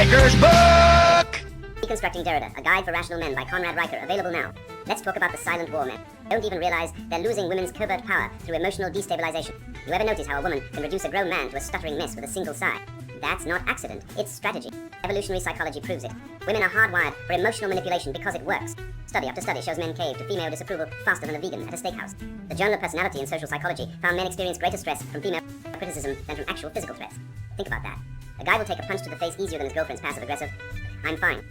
Riker's book! Deconstructing Derrida, a guide for rational men by Conrad Riker, available now. Let's talk about the silent war men. Don't even realize they're losing women's covert power through emotional destabilization. You ever notice how a woman can reduce a grown man to a stuttering mess with a single sigh? That's not accident, it's strategy. Evolutionary psychology proves it. Women are hardwired for emotional manipulation because it works. Study after study shows men cave to female disapproval faster than a vegan at a steakhouse. The Journal of Personality and Social Psychology found men experience greater stress from female criticism than from actual physical threats. Think about that. A guy will take a punch to the face easier than his girlfriend's passive-aggressive, "I'm fine."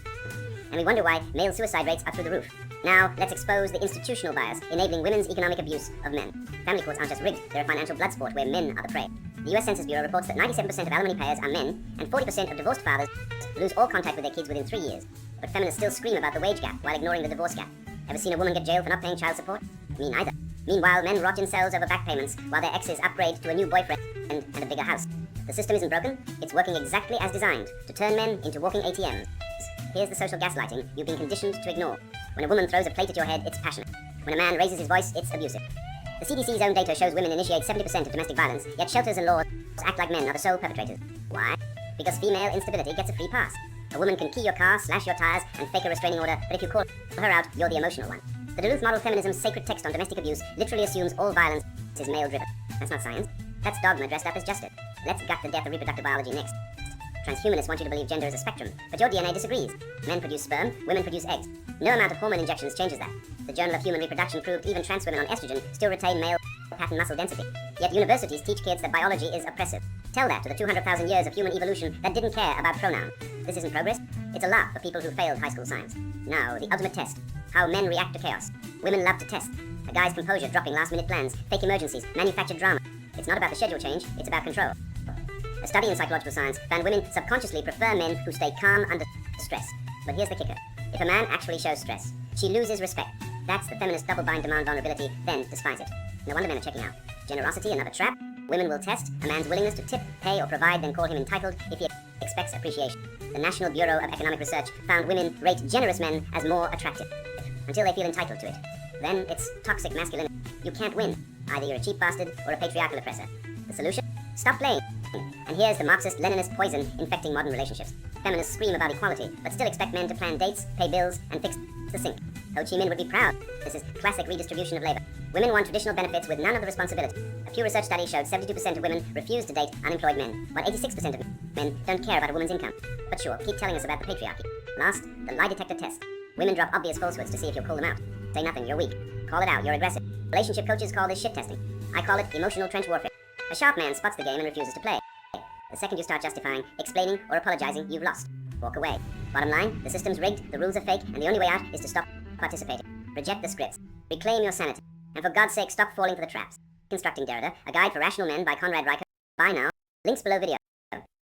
And we wonder why male suicide rates are through the roof. Now, let's expose the institutional bias enabling women's economic abuse of men. Family courts aren't just rigged, they're a financial blood sport where men are the prey. The US Census Bureau reports that 97% of alimony payers are men, and 40% of divorced fathers lose all contact with their kids within 3 years. But feminists still scream about the wage gap while ignoring the divorce gap. Ever seen a woman get jailed for not paying child support? Me neither. Meanwhile, men rot in cells over back payments while their exes upgrade to a new boyfriend and a bigger house. The system isn't broken, it's working exactly as designed, to turn men into walking ATMs. Here's the social gaslighting you've been conditioned to ignore. When a woman throws a plate at your head, it's passionate. When a man raises his voice, it's abusive. The CDC's own data shows women initiate 70% of domestic violence, yet shelters and laws act like men are the sole perpetrators. Why? Because female instability gets a free pass. A woman can key your car, slash your tires, and fake a restraining order, but if you call her out, you're the emotional one. The Duluth Model Feminism's sacred text on domestic abuse literally assumes all violence is male-driven. That's not science. That's dogma dressed up as justice. Let's gut the death of reproductive biology next. Transhumanists want you to believe gender is a spectrum, but your DNA disagrees. Men produce sperm, women produce eggs. No amount of hormone injections changes that. The Journal of Human Reproduction proved even trans women on estrogen still retain male pattern muscle density. Yet universities teach kids that biology is oppressive. Tell that to the 200,000 years of human evolution that didn't care about pronouns. This isn't progress. It's a laugh for people who failed high school science. Now, the ultimate test. How men react to chaos. Women love to test. A guy's composure dropping last-minute plans, fake emergencies, manufactured drama. It's not about the schedule change, it's about control. A study in psychological science found women subconsciously prefer men who stay calm under stress. But here's the kicker. If a man actually shows stress, she loses respect. That's the feminist double-bind demand vulnerability, then despise it. No wonder men are checking out. Generosity, another trap. Women will test a man's willingness to tip, pay, or provide, then call him entitled if he expects appreciation. The National Bureau of Economic Research found women rate generous men as more attractive, until they feel entitled to it. Then it's toxic masculinity. You can't win. Either you're a cheap bastard or a patriarchal oppressor. The solution? Stop playing. And here's the Marxist-Leninist poison infecting modern relationships. Feminists scream about equality, but still expect men to plan dates, pay bills, and fix the sink. Ho Chi Minh would be proud. This is classic redistribution of labor. Women want traditional benefits with none of the responsibility. A Pew Research study showed 72% of women refuse to date unemployed men, while 86% of men don't care about a woman's income. But sure, keep telling us about the patriarchy. Last, the lie detector test. Women drop obvious falsehoods to see if you'll call them out. Say nothing, you're weak. Call it out, you're aggressive. Relationship coaches call this shit testing. I call it emotional trench warfare. A sharp man spots the game and refuses to play. The second you start justifying, explaining, or apologizing, you've lost. Walk away. Bottom line, the system's rigged, the rules are fake, and the only way out is to stop participating. Reject the scripts. Reclaim your sanity. And for God's sake, stop falling for the traps. Deconstructing Derrida, a guide for rational men by Conrad Riker. Buy now. Links below video.